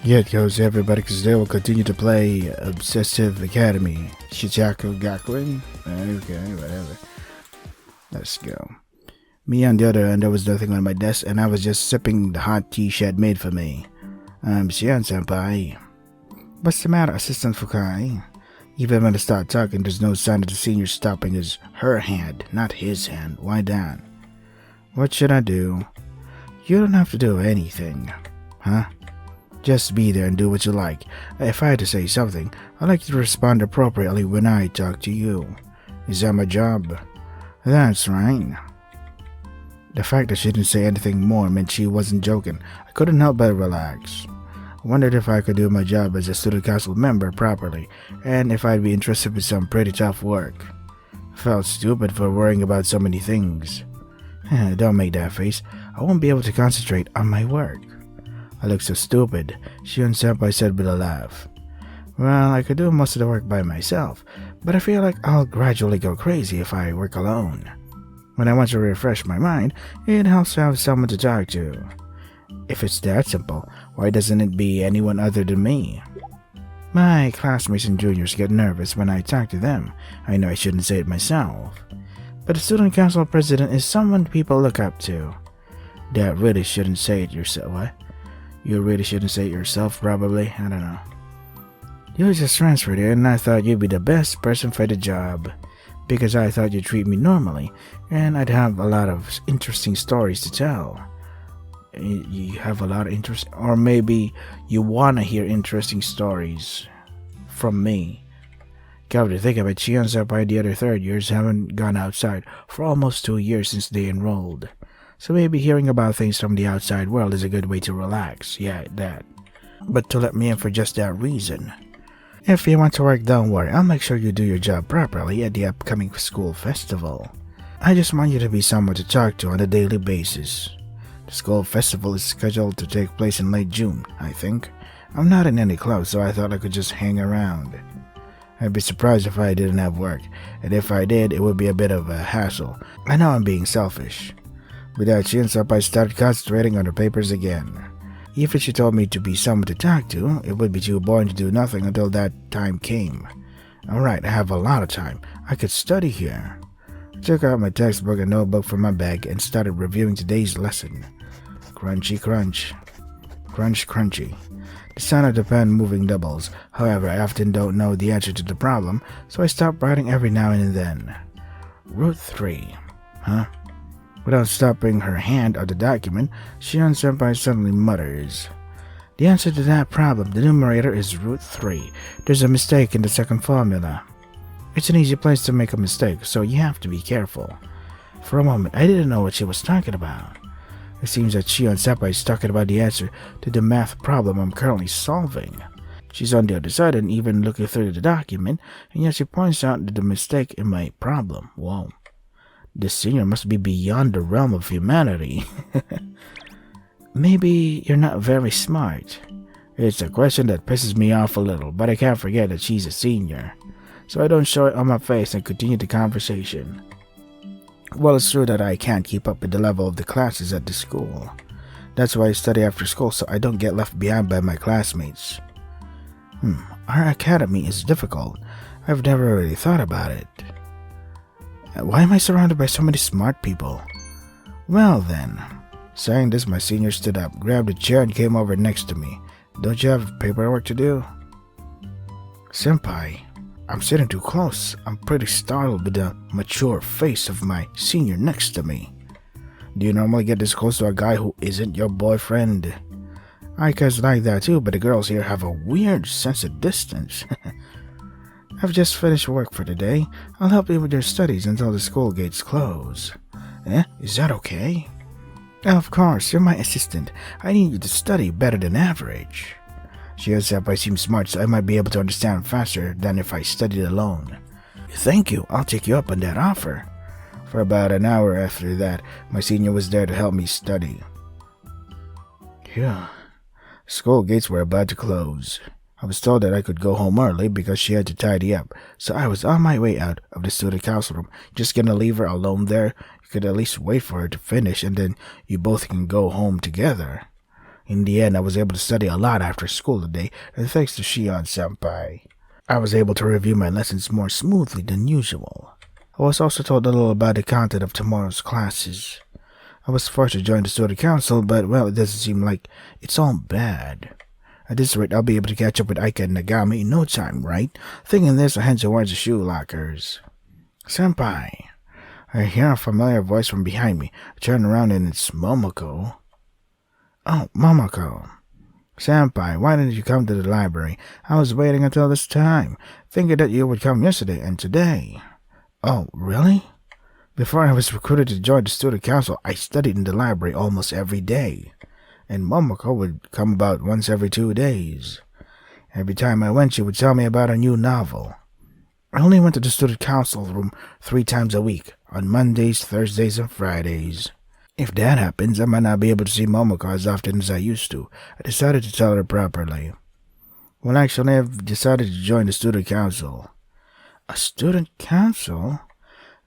Yeah, it goes everybody because they will continue to play Obsessive Academy. Syutyaku Gakuen? Okay, whatever. Let's go. Me on the other end, there was nothing on my desk and I was just sipping the hot tea she had made for me. Senpai. What's the matter, Assistant Fukai? Even when I start talking, there's no sign of the senior stopping her hand, not his hand. Why that? What should I do? You don't have to do anything. Huh? Just be there and do what you like. If I had to say something, I'd like you to respond appropriately when I talk to you. Is that my job? That's right. The fact that she didn't say anything more meant she wasn't joking. I couldn't help but relax. I wondered if I could do my job as a student council member properly, and if I'd be interested in some pretty tough work. I felt stupid for worrying about so many things. Don't make that face. I won't be able to concentrate on my work. I look so stupid, Shion-senpai said with a laugh. Well, I could do most of the work by myself, but I feel like I'll gradually go crazy if I work alone. When I want to refresh my mind, it helps to have someone to talk to. If it's that simple, why doesn't it be anyone other than me? My classmates and juniors get nervous when I talk to them. I know I shouldn't say it myself. But the student council president is someone people look up to. That really shouldn't say it yourself. What? You really shouldn't say it yourself, probably? I don't know. You just transferred here and I thought you'd be the best person for the job. Because I thought you'd treat me normally, and I'd have a lot of interesting stories to tell. You have a lot of interest, or maybe you want to hear interesting stories from me. Come to think of it, Shion-senpai and the other third years haven't gone outside for almost 2 years since they enrolled. So maybe hearing about things from the outside world is a good way to relax. Yeah, that. But to let me in for just that reason. If you want to work, don't worry. I'll make sure you do your job properly at the upcoming school festival. I just want you to be someone to talk to on a daily basis. The school festival is scheduled to take place in late June, I think. I'm not in any club, so I thought I could just hang around. I'd be surprised if I didn't have work, and if I did, it would be a bit of a hassle. I know I'm being selfish. With that, Shion-senpai started concentrating on her papers again. Even if she told me to be someone to talk to, it would be too boring to do nothing until that time came. Alright, I have a lot of time. I could study here. I took out my textbook and notebook from my bag and started reviewing today's lesson. Crunchy crunch. Crunch crunchy. The sound of the pen moving doubles. However, I often don't know the answer to the problem, so I stop writing every now and then. Root 3. Huh? Without stopping her hand on the document, Shion-senpai suddenly mutters. The answer to that problem, the numerator is root 3. There's a mistake in the second formula. It's an easy place to make a mistake, so you have to be careful. For a moment, I didn't know what she was talking about. It seems that Shion-senpai is talking about the answer to the math problem I'm currently solving. She's on the other side and even looking through the document, and yet she points out the mistake in my problem. Whoa. This senior must be beyond the realm of humanity. Maybe you're not very smart. It's a question that pisses me off a little, but I can't forget that she's a senior. So I don't show it on my face and continue the conversation. Well, it's true that I can't keep up with the level of the classes at the school. That's why I study after school so I don't get left behind by my classmates. Our academy is difficult. I've never really thought about it. Why am I surrounded by so many smart people? Well then. Saying this, my senior stood up, grabbed a chair and came over next to me. Don't you have paperwork to do? Senpai, I'm sitting too close. I'm pretty startled with the mature face of my senior next to me. Do you normally get this close to a guy who isn't your boyfriend? I guess like that too, but the girls here have a weird sense of distance. I've just finished work for the day. I'll help you with your studies until the school gates close. Is that okay? Of course, you're my assistant. I need you to study better than average. Shion-senpai seems smart, so I might be able to understand faster than if I studied alone. Thank you, I'll take you up on that offer. For about an hour after that, my senior was there to help me study. Yeah. School gates were about to close. I was told that I could go home early because she had to tidy up, so I was on my way out of the student council room. Just gonna leave her alone there? You could at least wait for her to finish and then you both can go home together. In the end, I was able to study a lot after school today, and thanks to Shion-senpai, I was able to review my lessons more smoothly than usual. I was also told a little about the content of tomorrow's classes. I was forced to join the student council, but, well, it doesn't seem like it's all bad. At this rate, I'll be able to catch up with Aika and Nagami in no time, right? Thinking this, I head towards the shoe lockers. Senpai! I hear a familiar voice from behind me. I turn around and it's Momoko. Oh, Momoko. Senpai, why didn't you come to the library? I was waiting until this time, thinking that you would come yesterday and today. Oh, really? Before I was recruited to join the student council, I studied in the library almost every day, and Momoko would come about once every 2 days. Every time I went, she would tell me about a new novel. I only went to the student council room 3 times a week, on Mondays, Thursdays, and Fridays. If that happens, I might not be able to see Momoko as often as I used to. I decided to tell her properly. Well, actually, I've decided to join the student council. A student council?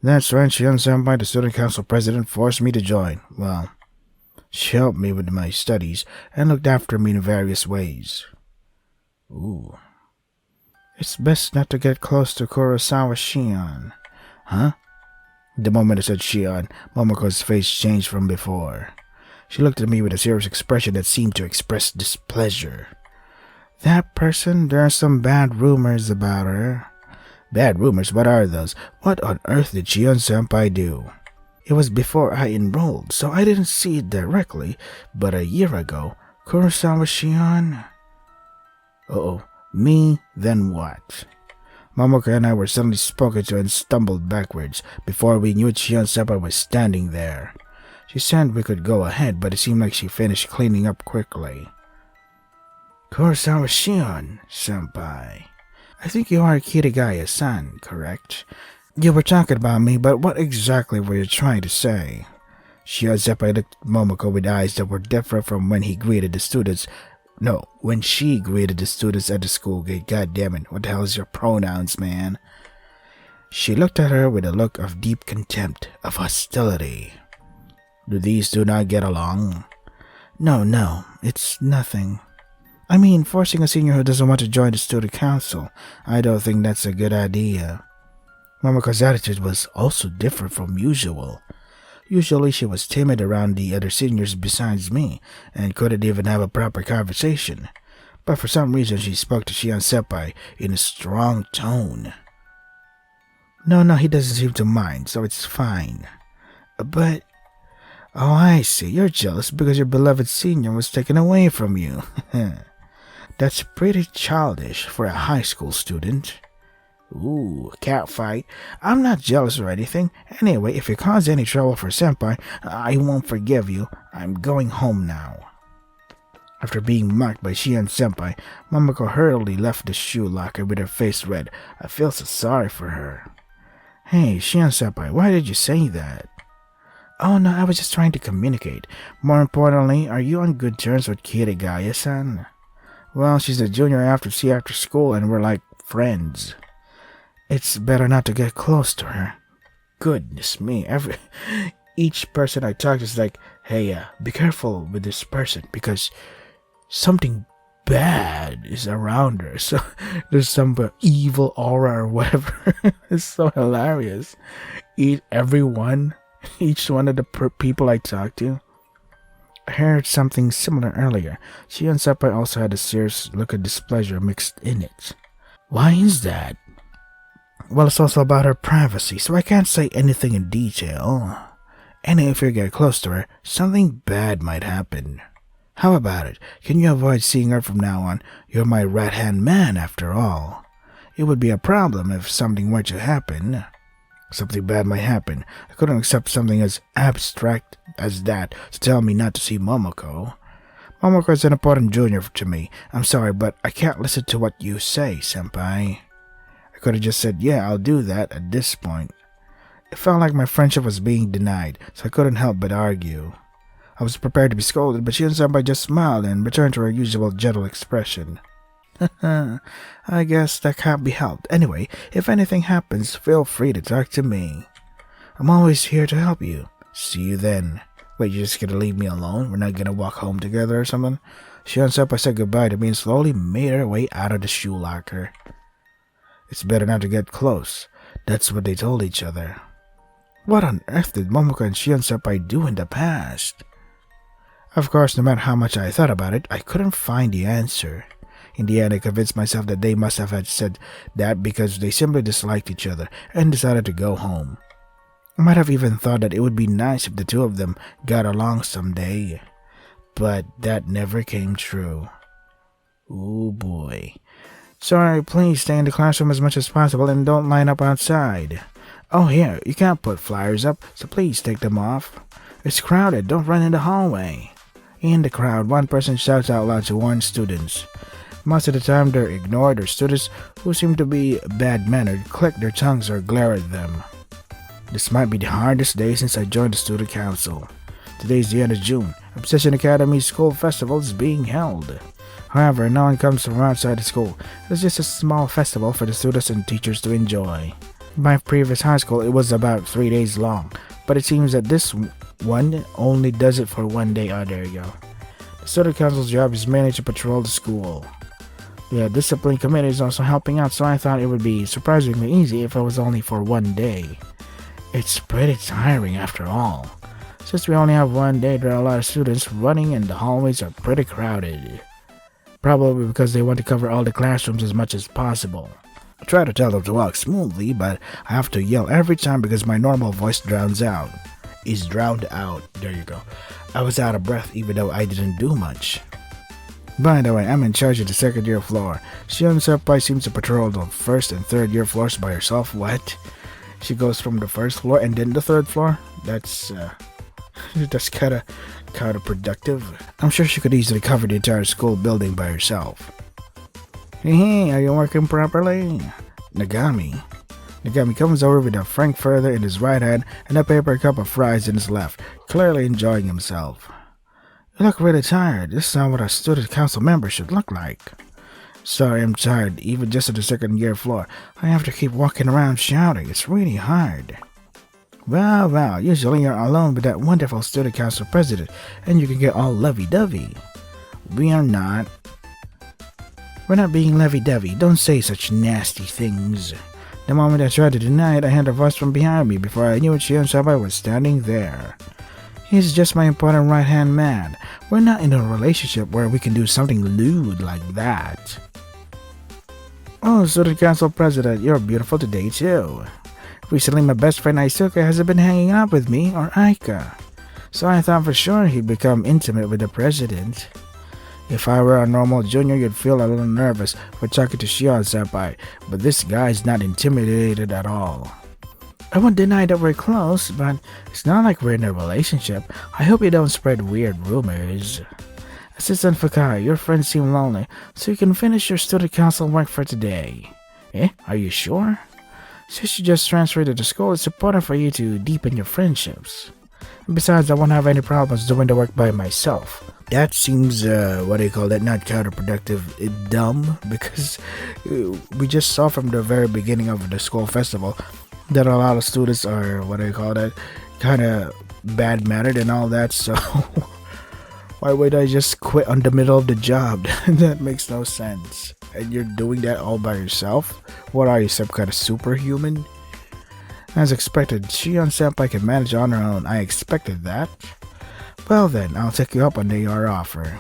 That's right, Shion-senpai, the student council president, forced me to join. Well, she helped me with my studies and looked after me in various ways. Ooh. It's best not to get close to Kurosawa Shion. Huh? The moment I said Shion, Momoko's face changed from before. She looked at me with a serious expression that seemed to express displeasure. That person, there are some bad rumors about her. Bad rumors? What are those? What on earth did Shion-senpai do? It was before I enrolled, so I didn't see it directly, but a year ago, Kurosawa Shion... Uh-oh. Me, then what? Momoko and I were suddenly spoken to and stumbled backwards. Before we knew it, Shion-senpai was standing there. She said we could go ahead, but it seemed like she finished cleaning up quickly. Kurosawa Shion-senpai. I think you are Kirigaya-san, correct? You were talking about me, but what exactly were you trying to say? Shion-senpai looked at Momoko with eyes that were different from when he greeted the students. No, when she greeted the students at the school gate. God damn it, what the hell is your pronouns, man? She looked at her with a look of deep contempt, of hostility. Do these two not get along? No, it's nothing. I mean, forcing a senior who doesn't want to join the student council, I don't think that's a good idea. Momoko's attitude was also different from usual. Usually she was timid around the other seniors besides me, and couldn't even have a proper conversation. But for some reason she spoke to Shion-senpai in a strong tone. No, he doesn't seem to mind, so it's fine. But... oh, I see, you're jealous because your beloved senior was taken away from you. That's pretty childish for a high school student. Ooh, catfight. I'm not jealous or anything. Anyway, if you cause any trouble for senpai, I won't forgive you. I'm going home now. After being mocked by Shion-senpai, Momoko hurriedly left the shoe locker with her face red. I feel so sorry for her. Hey, Shion-senpai, why did you say that? Oh no, I was just trying to communicate. More importantly, are you on good terms with Kirigaya-san? Well, she's a junior after school and we're like friends. It's better not to get close to her. Goodness me, each person I talk to is like, hey, be careful with this person because something bad is around her. So there's some evil aura or whatever. It's so hilarious. Each one of the people I talk to. I heard something similar earlier. Shion-senpai also had a serious look of displeasure mixed in it. Why is that? Well, it's also about her privacy, so I can't say anything in detail. And if you get close to her, something bad might happen. How about it? Can you avoid seeing her from now on? You're my right-hand man, after all. It would be a problem if something were to happen. Something bad might happen. I couldn't accept something as abstract as that to tell me not to see Momoko. Momoko is an important junior to me. I'm sorry, but I can't listen to what you say, senpai. I could have just said, yeah, I'll do that at this point. It felt like my friendship was being denied, so I couldn't help but argue. I was prepared to be scolded, but Shion-senpai just smiled and returned to her usual gentle expression. I guess that can't be helped. Anyway, if anything happens, feel free to talk to me. I'm always here to help you. See you then. Wait, you're just gonna leave me alone? We're not gonna walk home together or something? Shion-senpai said goodbye to me and slowly made her way out of the shoe locker. It's better not to get close. That's what they told each other. What on earth did Momoko and Shion-senpai do in the past? Of course, no matter how much I thought about it, I couldn't find the answer. In the end, I convinced myself that they must have had said that because they simply disliked each other and decided to go home. I might have even thought that it would be nice if the two of them got along someday. But that never came true. Oh boy. Sorry, please stay in the classroom as much as possible and don't line up outside. Oh, here, you can't put flyers up, so please take them off. It's crowded, don't run in the hallway. In the crowd, one person shouts out loud to warn students. Most of the time, they're ignored, or students who seem to be bad-mannered click their tongues or glare at them. This might be the hardest day since I joined the student council. Today is the end of June. Obsessive Academy School Festival is being held. However, no one comes from outside the school. It's just a small festival for the students and teachers to enjoy. In my previous high school, it was about 3 days long, but it seems that this one only does it for 1 day. Oh, there you go. The student council's job is mainly to patrol the school. The discipline committee is also helping out, so I thought it would be surprisingly easy if it was only for 1 day. It's pretty tiring after all. Since we only have 1 day, there are a lot of students running and the hallways are pretty crowded. Probably because they want to cover all the classrooms as much as possible. I try to tell them to walk smoothly, but I have to yell every time because my normal voice drowns out. Is drowned out. There you go. I was out of breath even though I didn't do much. By the way, I'm in charge of the second year floor. Shion-senpai seems to patrol the first and third year floors by herself. What? She goes from the first floor and then the third floor? That's kind of counterproductive. I'm sure she could easily cover the entire school building by herself. Hey, are you working properly? Nagami comes over with a frankfurter in his right hand and a paper cup of fries in his left, clearly enjoying himself. You look really tired. This is not what a student council member should look like. Sorry, I'm tired, even just at the second year floor. I have to keep walking around shouting. It's really hard. Well, usually you're alone with that wonderful student council president, and you can get all lovey-dovey. We are not. We're not being lovey-dovey. Don't say such nasty things. The moment I tried to deny it, I heard a voice from behind me. Before I knew it, Shion-senpai was standing there. He's just my important right-hand man. We're not in a relationship where we can do something lewd like that. Oh, student council president, you're beautiful today too. Recently, my best friend Aisuke hasn't been hanging out with me or Aika, so I thought for sure he'd become intimate with the president. If I were a normal junior, you'd feel a little nervous for talking to Shion-senpai, but this guy's not intimidated at all. I won't deny that we're close, but it's not like we're in a relationship. I hope you don't spread weird rumors. Assistant Fukai, your friends seem lonely, so you can finish your student council work for today. Are you sure? Since you just transferred to the school, it's important for you to deepen your friendships. Besides, I won't have any problems doing the work by myself. That seems, not counterproductive, dumb, because we just saw from the very beginning of the school festival that a lot of students are, kind of bad-mannered and all that, so why would I just quit on the middle of the job? That makes no sense. And you're doing that all by yourself? What are you, some kind of superhuman? As expected, Shion-senpai can manage on her own. I expected that. Well then, I'll take you up on your offer.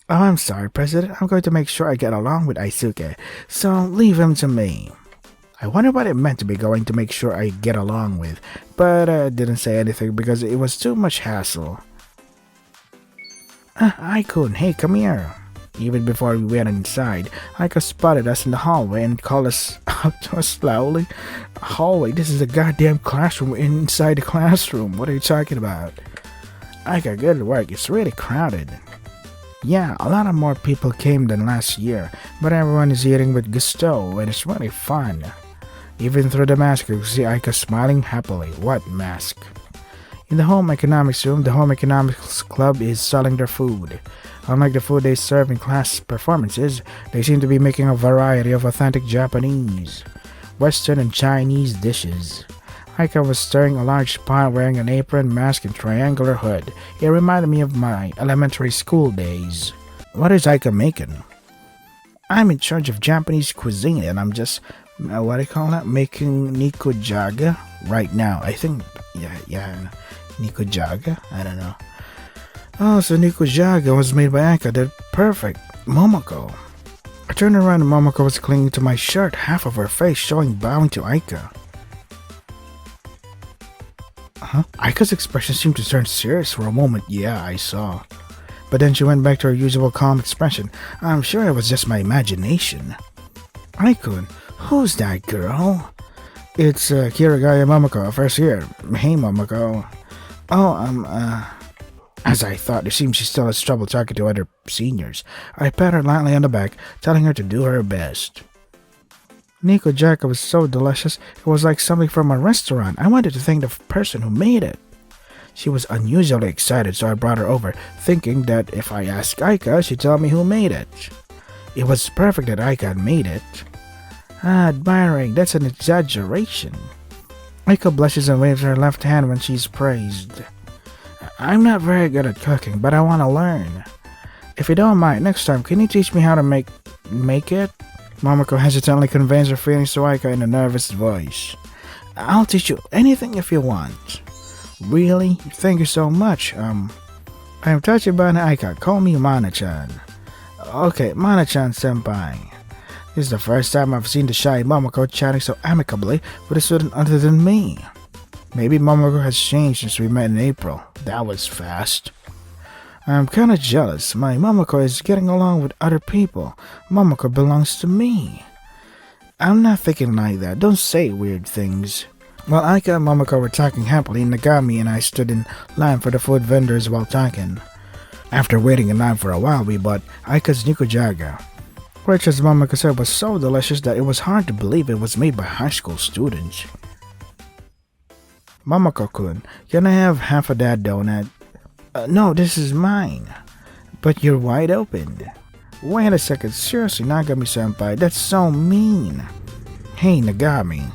Oh, I'm sorry, President. I'm going to make sure I get along with Aisuke, so leave him to me. I wonder what it meant to be going to make sure I get along with, but I didn't say anything because it was too much hassle. Aikun, hey, come here. Even before we went inside, Aika spotted us in the hallway and called us up to us loudly. Hallway? This is a goddamn classroom inside the classroom. What are you talking about? Aika, good work. It's really crowded. Yeah, a lot of more people came than last year, but everyone is eating with gusto and it's really fun. Even through the mask, you see Aika smiling happily. What mask? In the home economics room, the home economics club is selling their food. Unlike the food they serve in class performances, they seem to be making a variety of authentic Japanese, Western, and Chinese dishes. Aika was stirring a large pot wearing an apron, mask, and triangular hood. It reminded me of my elementary school days. What is Aika making? I'm in charge of Japanese cuisine and I'm just, what do you call that? Making nikujaga right now. I think, yeah, nikujaga? I don't know. Oh, so nikujaga was made by Aika. That's perfect. Momoko. I turned around and Momoko was clinging to my shirt, half of her face showing, bowing to Aika. Huh? Aika's expression seemed to turn serious for a moment. Yeah, I saw. But then she went back to her usual calm expression. I'm sure it was just my imagination. Aikun, who's that girl? It's Kirigaya Momoko, first year. Hey, Momoko. Oh, As I thought, it seems she still has trouble talking to other seniors. I pat her lightly on the back, telling her to do her best. Nikujaga was so delicious, it was like something from a restaurant. I wanted to thank the person who made it. She was unusually excited, so I brought her over, thinking that if I asked Aika, she'd tell me who made it. It was perfect that Aika had made it. Admiring, that's an exaggeration. Aika blushes and waves her left hand when she's praised. I'm not very good at cooking, but I want to learn. If you don't mind, next time, can you teach me how to make it? Momoko hesitantly conveys her feelings to Aika in a nervous voice. I'll teach you anything if you want. Really? Thank you so much. I'm Tachibana Aika. Call me Mana-chan. Okay, Mana-chan senpai. This is the first time I've seen the shy Momoko chatting so amicably with a student other than me. Maybe Momoko has changed since we met in April. That was fast. I'm kinda jealous. My Momoko is getting along with other people. Momoko belongs to me. I'm not thinking like that. Don't say weird things. While Aika and Momoko were talking happily, Nagami and I stood in line for the food vendors while talking. After waiting in line for a while, we bought Aika's nikujaga, which, as Momoko said, was so delicious that it was hard to believe it was made by high school students. Momoko-kun, can I have half of that donut? No, this is mine. But you're wide open. Wait a second, seriously, Nagami-senpai, that's so mean. Hey, Nagami.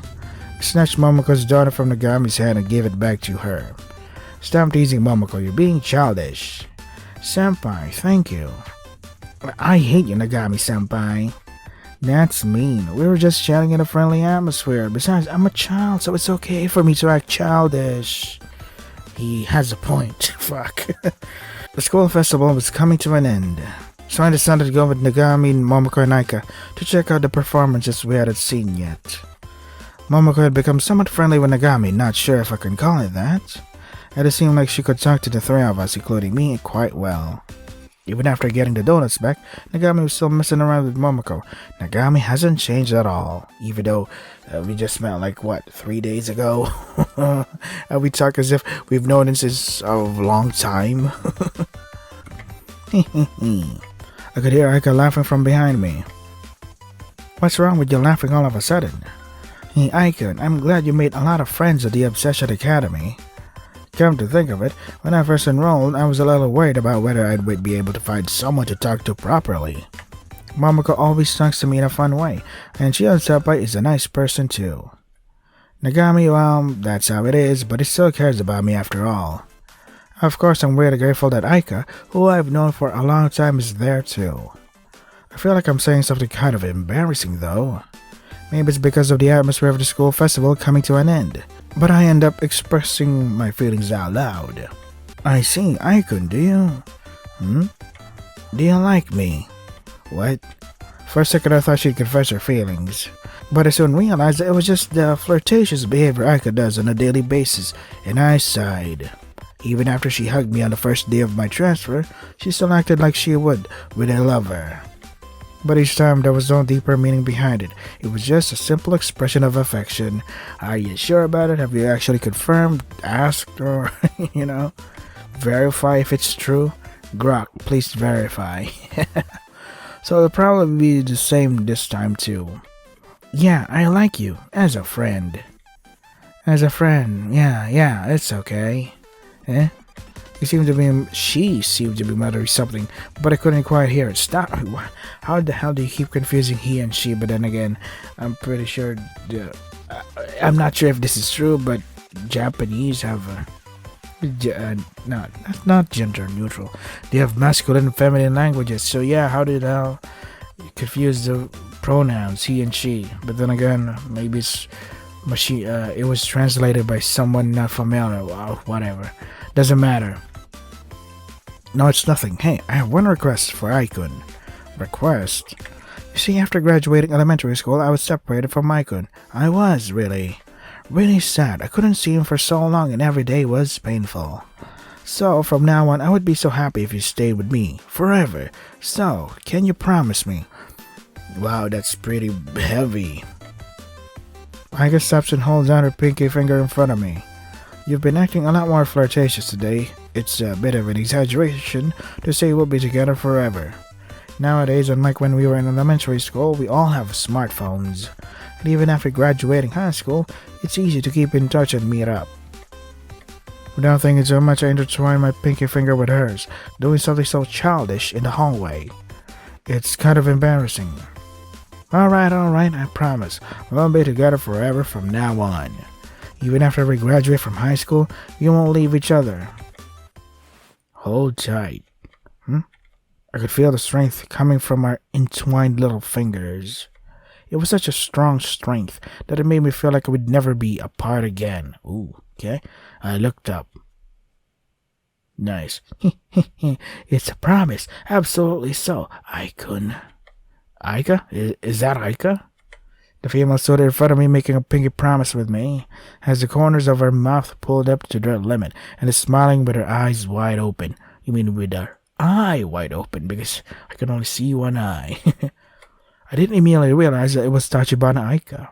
Snatched Momoko's daughter from Nagami's hand and gave it back to her. Stop teasing Momoko, you're being childish. Senpai, thank you. I hate you, Nagami-senpai. That's mean. We were just chatting in a friendly atmosphere. Besides, I'm a child, so it's okay for me to act childish. He has a point. Fuck. The school festival was coming to an end, so I decided to go with Nagami, Momoko, and Aika to check out the performances we hadn't seen yet. Momoko had become somewhat friendly with Nagami, not sure if I can call it that. It seemed like she could talk to the three of us, including me, quite well. Even after getting the donuts back, Nagami was still messing around with Momoko. Nagami hasn't changed at all, even though we just met 3 days ago? We talk as if we've known him since a long time. I could hear Aika laughing from behind me. What's wrong with you laughing all of a sudden? Hey Aika, I'm glad you made a lot of friends at the Obsessive Academy. Come to think of it, when I first enrolled, I was a little worried about whether I would be able to find someone to talk to properly. Momoko always talks to me in a fun way, and Shion-senpai is a nice person too. Nagami, well, that's how it is, but he still cares about me after all. Of course, I'm really grateful that Aika, who I've known for a long time, is there too. I feel like I'm saying something kind of embarrassing though. Maybe it's because of the atmosphere of the school festival coming to an end. But I end up expressing my feelings out loud. I see, Aikun, do you? Do you like me? What? For a second I thought she'd confess her feelings. But I soon realized that it was just the flirtatious behavior Aika does on a daily basis, and I sighed. Even after she hugged me on the first day of my transfer, she still acted like she would with a lover. But each time there was no deeper meaning behind it. It was just a simple expression of affection. Are you sure about it? Have you actually confirmed, asked, or, verify if it's true? Grok, please verify. So it'll probably be the same this time too. Yeah, I like you, as a friend. As a friend, yeah, it's okay. She seemed to be muttering something, but I couldn't quite hear it. Stop. How the hell do you keep confusing he and she? But then again, I'm pretty sure I'm not sure if this is true, but Japanese have not gender neutral. They have masculine and feminine languages. So yeah, how did I confuse the pronouns he and she? But then again, maybe it's machine. It was translated by someone not familiar. Wow, whatever. Doesn't matter. No, it's nothing. Hey, I have one request for Icon. Request? You see, after graduating elementary school, I was separated from Icon. I was really sad. I couldn't see him for so long, and every day was painful. So, from now on, I would be so happy if you stayed with me forever. So, can you promise me? Wow, that's pretty heavy. Ika stops and holds out her pinky finger in front of me. You've been acting a lot more flirtatious today. It's a bit of an exaggeration to say we'll be together forever. Nowadays, unlike when we were in elementary school, we all have smartphones. And even after graduating high school, it's easy to keep in touch and meet up. Without thinking so much, I intertwined my pinky finger with hers, doing something so childish in the hallway. It's kind of embarrassing. Alright, I promise. We'll be together forever from now on. Even after we graduate from high school, we won't leave each other. Hold tight. I could feel the strength coming from our entwined little fingers. It was such a strong strength that it made me feel like we'd never be apart again. Ooh, okay. I looked up. Nice. It's a promise. Absolutely so. Icon. Ika? Is that Ika? The female stood in front of me making a pinky promise with me, has the corners of her mouth pulled up to their limit, and is smiling with her eyes wide open. You mean with her eye wide open, because I can only see one eye. I didn't immediately realize that it was Tachibana Aika.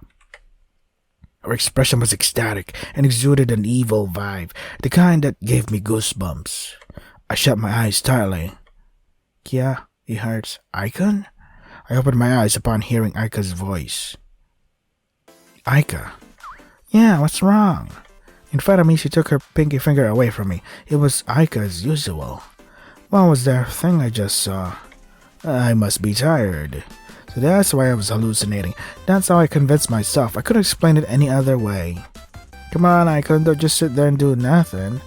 Her expression was ecstatic and exuded an evil vibe, the kind that gave me goosebumps. I shut my eyes tightly. Kya, it hurts. Icon? I opened my eyes upon hearing Aika's voice. Aika? Yeah, what's wrong? In front of me, she took her pinky finger away from me. It was Aika as usual. What was that thing I just saw? I must be tired. So that's why I was hallucinating. That's how I convinced myself. I couldn't explain it any other way. Come on, Aika, don't just sit there and do nothing.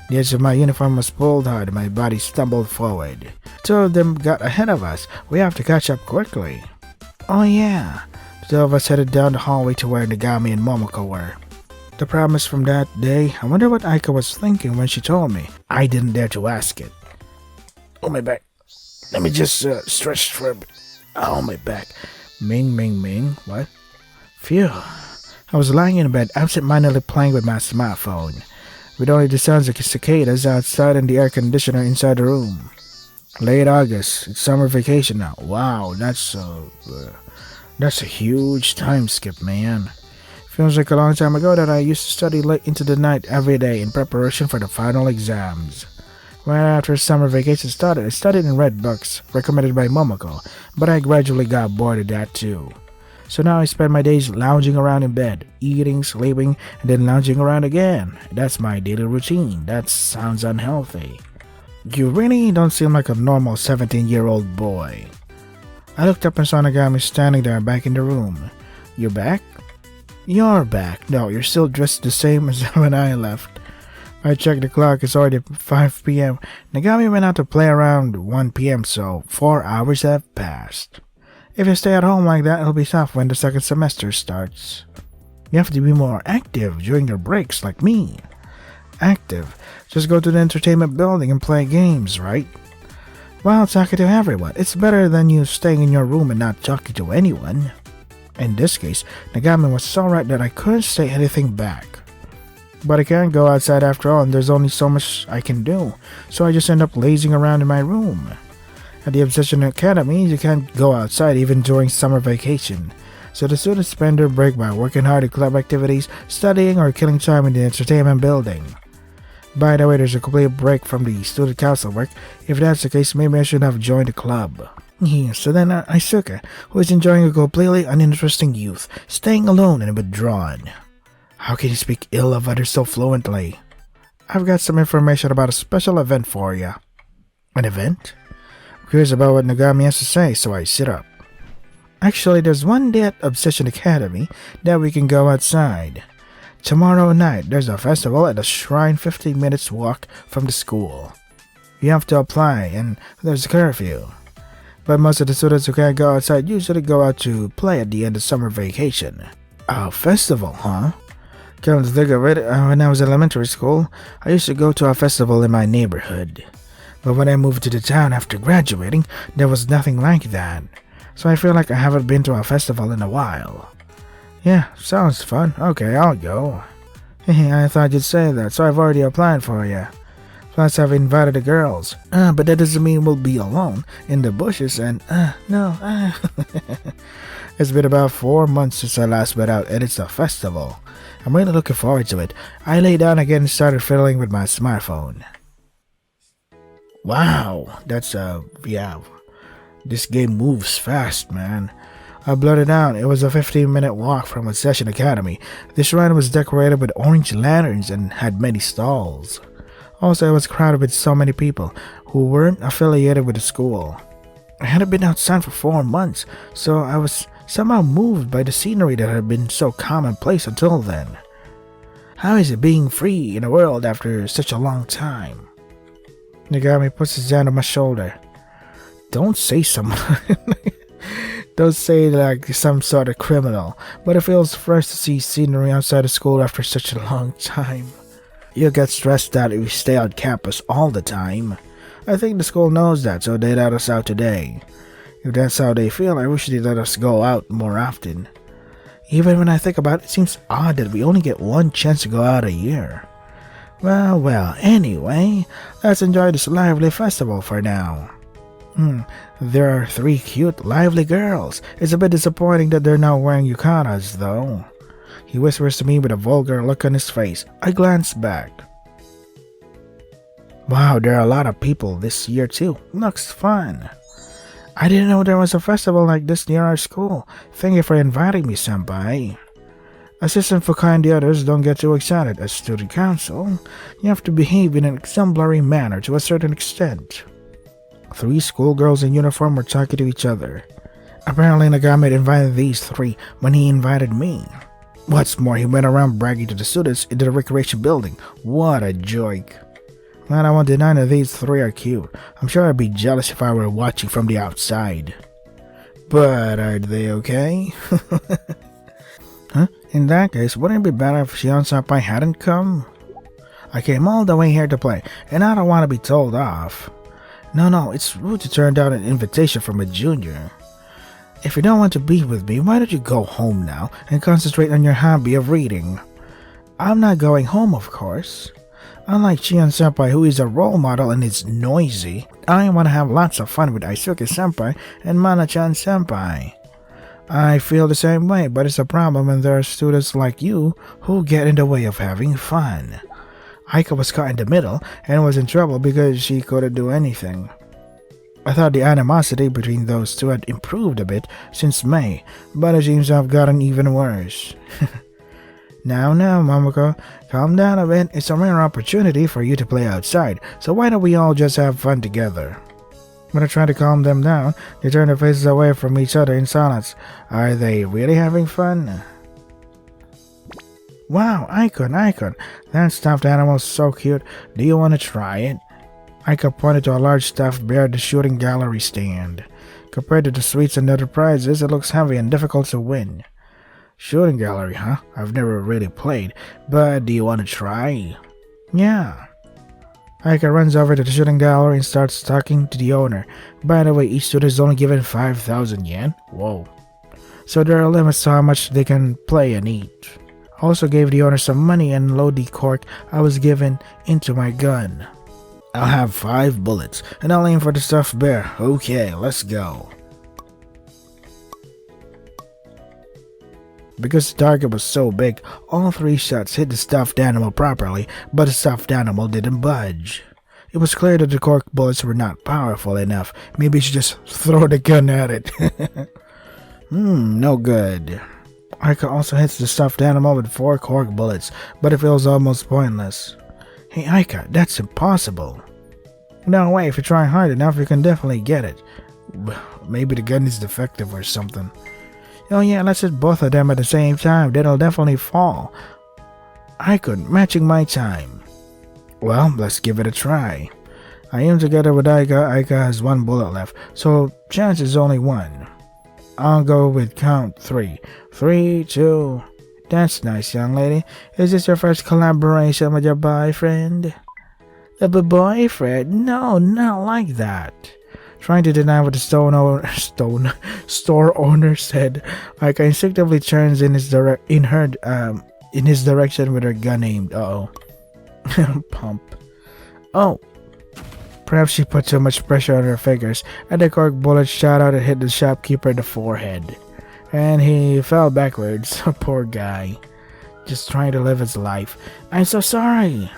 The edge of my uniform was pulled hard and my body stumbled forward. Two of them got ahead of us. We have to catch up quickly. Oh yeah. The two of us headed down the hallway to where Nagami and Momoko were. The promise from that day, I wonder what Aika was thinking when she told me. I didn't dare to ask it. Oh, my back. Let me just stretch for a bit. Oh, my back. Ming. What? Phew. I was lying in bed, absent-mindedly playing with my smartphone, with only the sounds of cicadas outside and the air conditioner inside the room. Late August. It's summer vacation now. Wow, that's a huge time skip, man. Feels like a long time ago that I used to study late into the night every day in preparation for the final exams. Right after summer vacation started, I studied and read books recommended by Momoko, but I gradually got bored of that too. So now I spend my days lounging around in bed, eating, sleeping, and then lounging around again. That's my daily routine. That sounds unhealthy. You really don't seem like a normal 17-year-old boy. I looked up and saw Nagami standing there back in the room. You're back? You're back. No, you're still dressed the same as when I left. I checked the clock, it's already 5 p.m. Nagami went out to play around 1 p.m., so 4 hours have passed. If you stay at home like that, it'll be tough when the second semester starts. You have to be more active during your breaks, like me. Active? Just go to the entertainment building and play games, right? Well, talking to everyone. It's better than you staying in your room and not talking to anyone. In this case, Nagami was so right that I couldn't say anything back. But I can't go outside after all, and there's only so much I can do, so I just end up lazing around in my room. At the Obsessive Academy, you can't go outside even during summer vacation, so the students spend their break by working hard at club activities, studying, or killing time in the entertainment building. By the way, there's a complete break from the student council work. If that's the case, maybe I should have joined the club. So then Isuka, who is enjoying a completely uninteresting youth, staying alone and withdrawn. How can you speak ill of others so fluently? I've got some information about a special event for you. An event? I'm curious about what Nagami has to say, so I sit up. Actually, there's one day at Obsessive Academy that we can go outside. Tomorrow night, there's a festival at a shrine 15 minutes walk from the school. You have to apply, and there's a curfew. But most of the students who can't go outside usually go out to play at the end of summer vacation. A festival, huh? Come to think of it, when I was in elementary school, I used to go to a festival in my neighborhood. But when I moved to the town after graduating, there was nothing like that. So I feel like I haven't been to a festival in a while. Yeah, sounds fun. Okay, I'll go. I thought you'd say that, so I've already applied for you. Plus, I've invited the girls. But that doesn't mean we'll be alone in the bushes and, no. It's been about 4 months since I last went out, and it's a festival. I'm really looking forward to it. I lay down again and started fiddling with my smartphone. Wow, that's yeah. This game moves fast, man. I blurted out. It was a 15-minute walk from Obsessive Academy. The shrine was decorated with orange lanterns and had many stalls. Also, it was crowded with so many people who weren't affiliated with the school. I hadn't been outside for 4 months, so I was somehow moved by the scenery that had been so commonplace until then. How is it being free in a world after such a long time? Nagami puts his hand on my shoulder. Don't say someone. Don't say like some sort of criminal, but it feels fresh to see scenery outside of school after such a long time. You get stressed out if you stay on campus all the time. I think the school knows that, so they let us out today. If that's how they feel, I wish they let us go out more often. Even when I think about it, it seems odd that we only get one chance to go out a year. Well, anyway, let's enjoy this lively festival for now. There are 3 cute, lively girls. It's a bit disappointing that they're not wearing yukatas, though. He whispers to me with a vulgar look on his face. I glance back. Wow, there are a lot of people this year too. Looks fun. I didn't know there was a festival like this near our school. Thank you for inviting me, senpai. Assistant Fukai and the others don't get too excited. As student council, you have to behave in an exemplary manner to a certain extent. 3 schoolgirls in uniform were talking to each other. Apparently Nagami had invited these 3 when he invited me. What's more, he went around bragging to the students in the recreation building. What a joke. Man, I won't deny that these 3 are cute. I'm sure I'd be jealous if I were watching from the outside. But are they okay? Huh? In that case, wouldn't it be better if Shion-senpai hadn't come? I came all the way here to play, and I don't want to be told off. No, it's rude to turn down an invitation from a junior. If you don't want to be with me, why don't you go home now and concentrate on your hobby of reading? I'm not going home, of course. Unlike Shion-senpai, who is a role model and is noisy, I want to have lots of fun with Aisuke-senpai and Mana-chan-senpai. I feel the same way, but it's a problem when there are students like you who get in the way of having fun. Aika was caught in the middle and was in trouble because she couldn't do anything. I thought the animosity between those 2 had improved a bit since May, but it seems to have gotten even worse. Now, Momoko, calm down a bit. It's a rare opportunity for you to play outside, so why don't we all just have fun together? When I try to calm them down, they turn their faces away from each other in silence. Are they really having fun? Wow, Icon, that stuffed animal is so cute. Do you want to try it? Aika pointed to a large stuffed bear at the shooting gallery stand. Compared to the sweets and other prizes, it looks heavy and difficult to win. Shooting gallery, huh? I've never really played, but do you want to try? Yeah. Aika runs over to the shooting gallery and starts talking to the owner. By the way, each student is only given 5,000 yen? Whoa. So there are limits to how much they can play and eat. Also gave the owner some money and load the cork I was given into my gun. I'll have 5 bullets, and I'll aim for the stuffed bear. Okay, let's go. Because the target was so big, all 3 shots hit the stuffed animal properly, but the stuffed animal didn't budge. It was clear that the cork bullets were not powerful enough. Maybe I should just throw the gun at it. No good. Aika also hits the stuffed animal with 4 cork bullets, but it feels almost pointless. Hey Aika, that's impossible. No way, if you try hard enough, you can definitely get it. Maybe the gun is defective or something. Oh yeah, let's hit both of them at the same time, then it'll definitely fall. Icon, matching my time. Well, let's give it a try. I aim together with Aika. Aika has 1 bullet left, so chance is only 1. I'll go with count 3. 3, 2... That's nice, young lady. Is this your first collaboration with your boyfriend? The boyfriend? No, not like that. Trying to deny what the store owner said, Aika instinctively turns in his direction with her gun aimed. Pump. Oh. Perhaps she put too much pressure on her fingers, and the cork bullet shot out and hit the shopkeeper in the forehead. And he fell backwards. Poor guy. Just trying to live his life. I'm so sorry.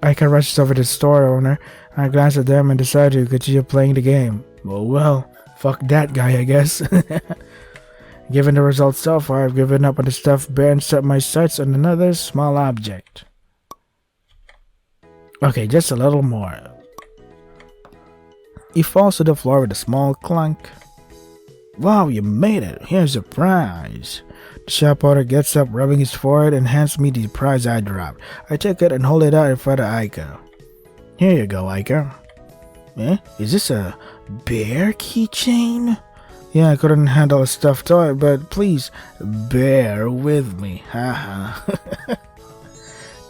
Aika rushes over to the store owner. I glance at them and decide to continue playing the game. Well, fuck that guy, I guess. Given the results so far, I've given up on the stuffed bear and set my sights on another small object. Okay, just a little more. He falls to the floor with a small clunk. Wow, you made it. Here's a prize. The shop owner gets up, rubbing his forehead, and hands me the prize I dropped. I take it and hold it out in front of Aika. Here you go, Aika. Eh? Is this a bear keychain? Yeah, I couldn't handle a stuffed toy, but please, bear with me. Haha.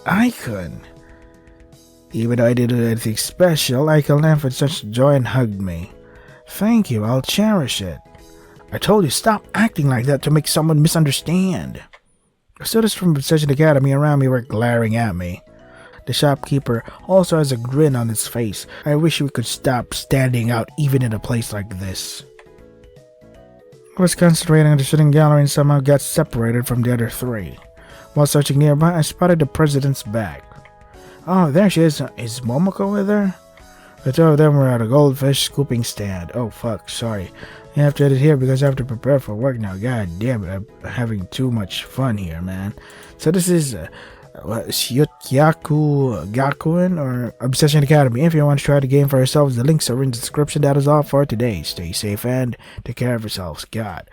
Icon. Even though I didn't do anything special, Aika laughed with such joy and hugged me. Thank you, I'll cherish it. I told you, stop acting like that to make someone misunderstand. The students from Obsessive Academy around me were glaring at me. The shopkeeper also has a grin on his face. I wish we could stop standing out even in a place like this. I was concentrating on the shooting gallery and somehow got separated from the other 3. While searching nearby, I spotted the president's bag. Oh, there she is. Is Momoko with her? The 2 of them were at a goldfish scooping stand. Oh fuck, sorry. I have to edit here because I have to prepare for work now. God damn it, I'm having too much fun here, man. So this is Syutyaku Gakuen or Obsessive Academy. If you want to try the game for yourselves, the links are in the description. That is all for today. Stay safe and take care of yourselves. God,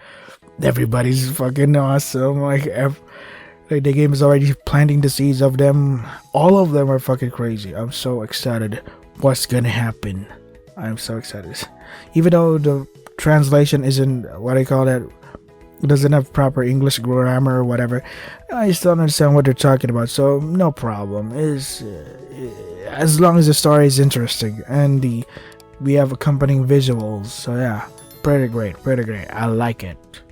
everybody's fucking awesome. Like the game is already planting the seeds of them. All of them are fucking crazy. I'm so excited. What's gonna happen? I'm so excited. Even though the translation isn't what I call that, doesn't have proper English grammar or whatever, I still understand what they're talking about, so no problem. Is as long as the story is interesting and we have accompanying visuals, so yeah, pretty great. I like it.